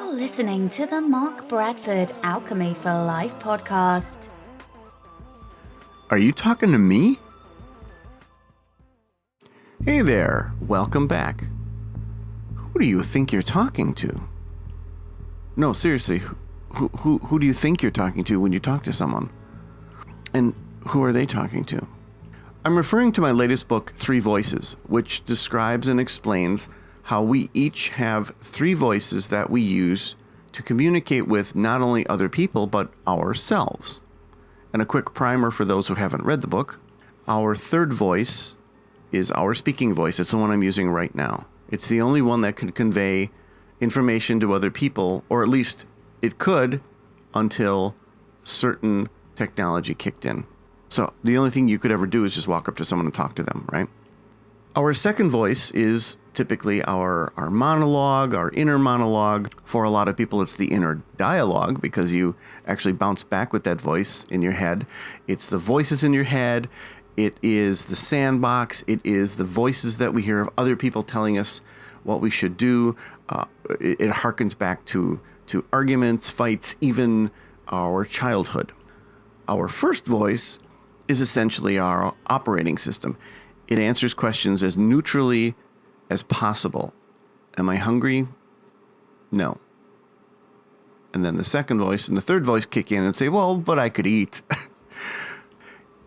You're listening to the Mark Bradford Alchemy for Life podcast. Are you talking to me? Hey there, welcome back. Who do you think you're talking to? No, seriously, who do you think you're talking to when you talk to someone? And who are they talking to? I'm referring to my latest book, 3 Voices, which describes and explains how we each have 3 voices that we use to communicate with not only other people, but ourselves. And a quick primer for those who haven't read the book. Our 3rd voice is our speaking voice. It's the one I'm using right now. It's the only one that can convey information to other people, or at least it could until certain technology kicked in. So the only thing you could ever do is just walk up to someone and talk to them, right? Our 2nd voice is typically our monologue, our inner monologue. For a lot of people, it's the inner dialogue because you actually bounce back with that voice in your head. It's the voices in your head. It is the sandbox. It is the voices that we hear of other people telling us what we should do. It harkens back to arguments, fights, even our childhood. Our 1st voice is essentially our operating system. It answers questions as neutrally as possible. Am I hungry? No. And then the 2nd voice and the 3rd voice kick in and say, well, but I could eat.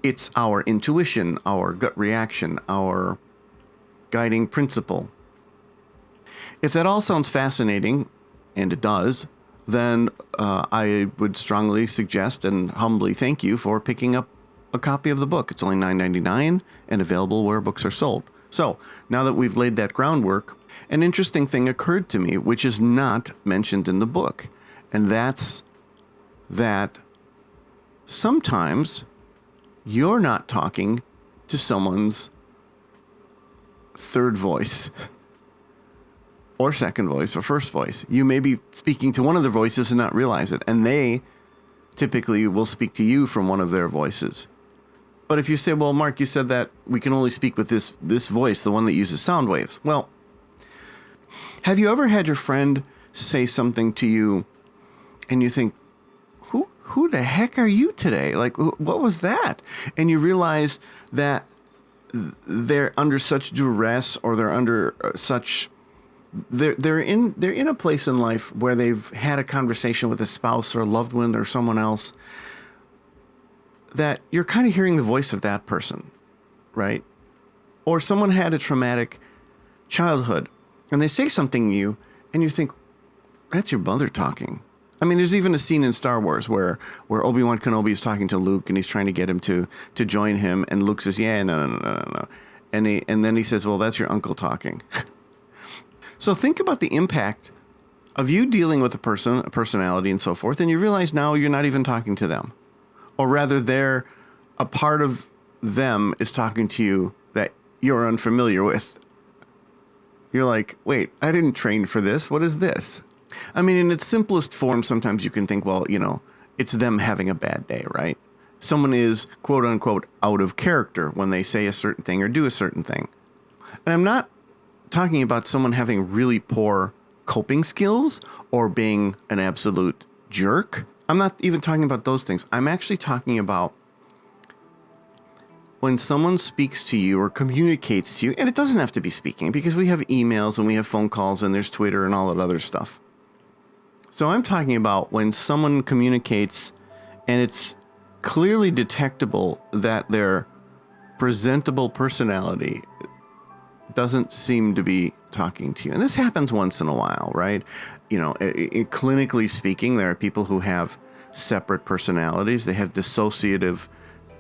It's our intuition, our gut reaction, our guiding principle. If that all sounds fascinating, and it does, then I would strongly suggest and humbly thank you for picking up a copy of the book. It's only $9.99 and available where books are sold. So now that we've laid that groundwork, an interesting thing occurred to me, which is not mentioned in the book. And that's that sometimes you're not talking to someone's 3rd voice or 2nd voice or 1st voice. You may be speaking to one of their voices and not realize it. And they typically will speak to you from one of their voices. But if you say, well, Mark, you said that we can only speak with this voice, the one that uses sound waves. Well, have you ever had your friend say something to you and you think, who the heck are you today? Like, what was that? And you realize that they're under such duress, or they're under such... They're in a place in life where they've had a conversation with a spouse or a loved one or someone else, that you're kind of hearing the voice of that person, right? Or someone had a traumatic childhood and they say something to you and you think, that's your mother talking. I mean, there's even a scene in Star Wars where Obi-Wan Kenobi is talking to Luke and he's trying to get him to join him, and Luke says, yeah, no. And then he says, well, that's your uncle talking. So think about the impact of you dealing with a person, a personality, and so forth, and you realize now you're not even talking to them. Or rather, a part of them is talking to you that you're unfamiliar with. You're like, wait, I didn't train for this. What is this? I mean, in its simplest form, sometimes you can think, well, it's them having a bad day, right? Someone is, quote unquote, out of character when they say a certain thing or do a certain thing. And I'm not talking about someone having really poor coping skills or being an absolute jerk. I'm not even talking about those things. I'm actually talking about when someone speaks to you or communicates to you, and it doesn't have to be speaking because we have emails and we have phone calls and there's Twitter and all that other stuff. So I'm talking about when someone communicates and it's clearly detectable that their presentable personality doesn't seem to be talking to you. And this happens once in a while, right? Clinically speaking, there are people who have separate personalities. They have dissociative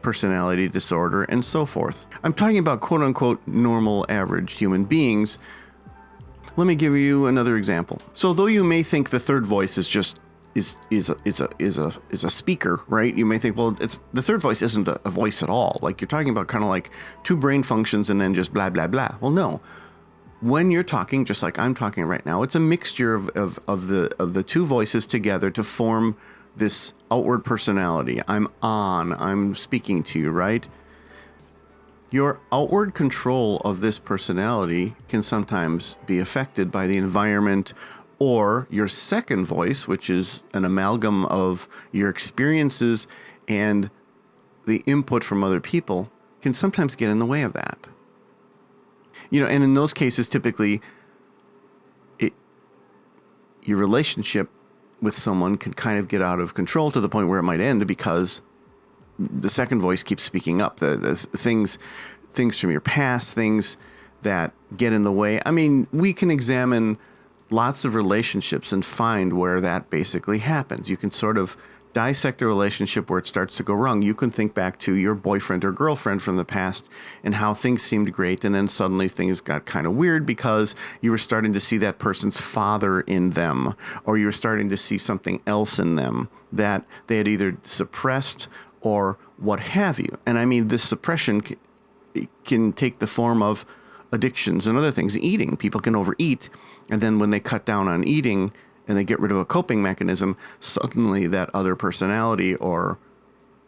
personality disorder and so forth. I'm talking about quote unquote normal average human beings. Let me give you another example. So though you may think the 3rd voice is a speaker, right? You may think, well, it's the 3rd voice isn't a voice at all. Like you're talking about kind of like 2 brain functions and then just blah, blah, blah. Well, no. When you're talking, just like I'm talking right now, it's a mixture of the 2 voices together to form this outward personality. I'm speaking to you, right? Your outward control of this personality can sometimes be affected by the environment Or your second voice, which is an amalgam of your experiences and the input from other people, can sometimes get in the way of that. And in those cases, typically, your relationship with someone can kind of get out of control to the point where it might end because the second voice keeps speaking up. The things from your past, things that get in the way. I mean, we can examine lots of relationships and find where that basically happens. You can sort of dissect a relationship where it starts to go wrong. You can think back to your boyfriend or girlfriend from the past and how things seemed great, and then suddenly things got kind of weird because you were starting to see that person's father in them, or you were starting to see something else in them that they had either suppressed or what have you. And I mean, this suppression can take the form of addictions and other things. Eating. People can overeat, and then when they cut down on eating and they get rid of a coping mechanism, suddenly that other personality, or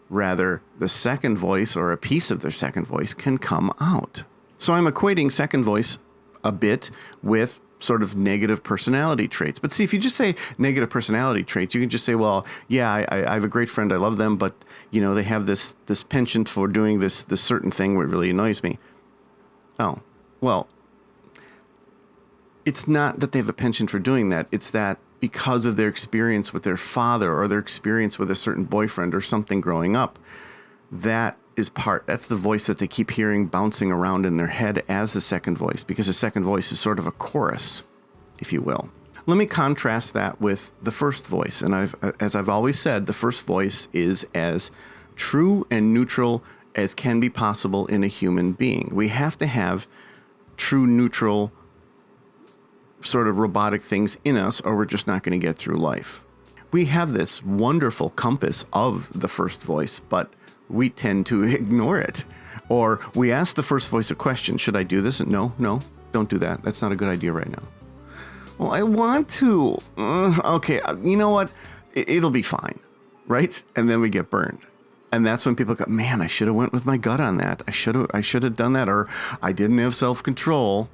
rather the second voice or a piece of their second voice, can come out. So I'm equating second voice a bit with sort of negative personality traits. But see, if you just say negative personality traits, you can just say, well, yeah, I have a great friend, I love them, but they have this penchant for doing this certain thing where it really annoys me. Oh, well, it's not that they have a penchant for doing that. It's that because of their experience with their father or their experience with a certain boyfriend or something growing up, that's the voice that they keep hearing bouncing around in their head as the second voice, because the second voice is sort of a chorus, if you will. Let me contrast that with the first voice. And as I've always said, the first voice is as true and neutral as can be possible in a human being. We have to have true, neutral, sort of robotic things in us, or we're just not going to get through life. We have this wonderful compass of the first voice, but we tend to ignore it. Or we ask the first voice a question: should I do this? And no, don't do that. That's not a good idea right now. Well, I want to. Okay, you know what? It'll be fine, right? And then we get burned. And that's when people go, man, I should have went with my gut on that. I should have done that, or I didn't have self-control.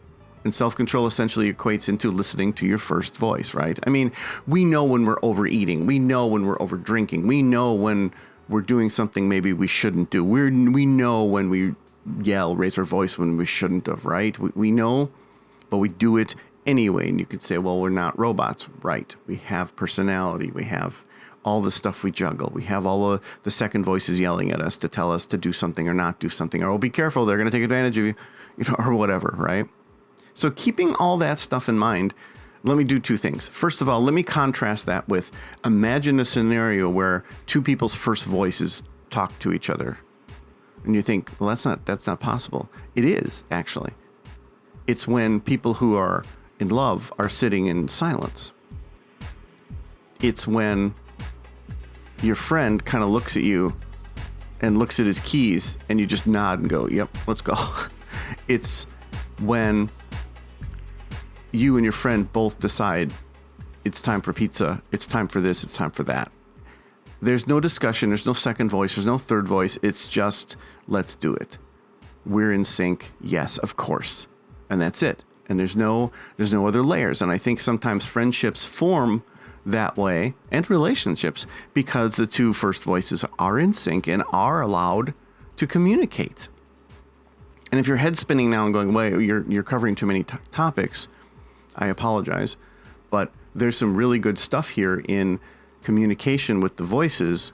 And self-control essentially equates into listening to your first voice, right? I mean, we know when we're overeating. We know when we're over drinking. We know when we're doing something maybe we shouldn't do. We know when we raise our voice when we shouldn't have, right? We know, but we do it anyway. And you could say, well, we're not robots, right? We have personality. We have all the stuff we juggle. We have all the second voices yelling at us to tell us to do something or not do something, or, oh, be careful, they're going to take advantage of you, or whatever, right? So keeping all that stuff in mind, let me do two things. First of all, let me contrast that with, imagine a scenario where two people's first voices talk to each other. And you think, well, that's not possible. It is, actually. It's when people who are in love are sitting in silence. It's when your friend kind of looks at you and looks at his keys and you just nod and go, yep, let's go. It's when you and your friend both decide it's time for pizza, it's time for this, it's time for that. There's no discussion, there's no second voice, there's no third voice. It's just, let's do it. We're in sync, yes, of course. And that's it. And there's no other layers. And I think sometimes friendships form that way, and relationships, because the two first voices are in sync and are allowed to communicate. And if your head's spinning now and going, wait, you're covering too many topics, I apologize. But there's some really good stuff here in communication with the voices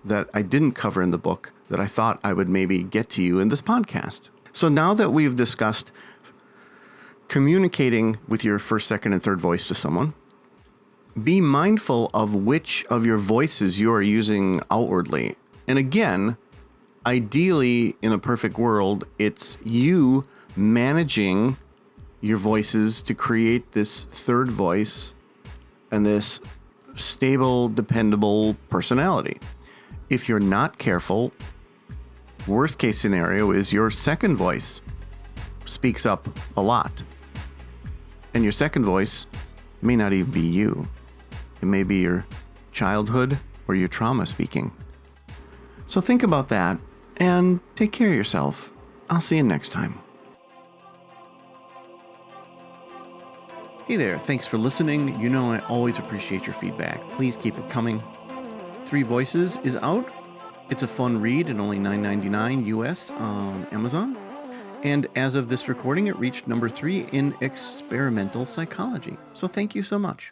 that I didn't cover in the book that I thought I would maybe get to you in this podcast. So now that we've discussed communicating with your first, second, and third voice to someone, be mindful of which of your voices you are using outwardly. And again, ideally, in a perfect world, it's you managing your voices to create this third voice and this stable, dependable personality. If you're not careful, worst case scenario is your second voice speaks up a lot. And your second voice may not even be you. It may be your childhood or your trauma speaking. So think about that and take care of yourself. I'll see you next time. Hey there, thanks for listening. You know I always appreciate your feedback. Please keep it coming. 3 Voices is out. It's a fun read at only $9.99 US on Amazon. And as of this recording, it reached number 3 in experimental psychology. So thank you so much.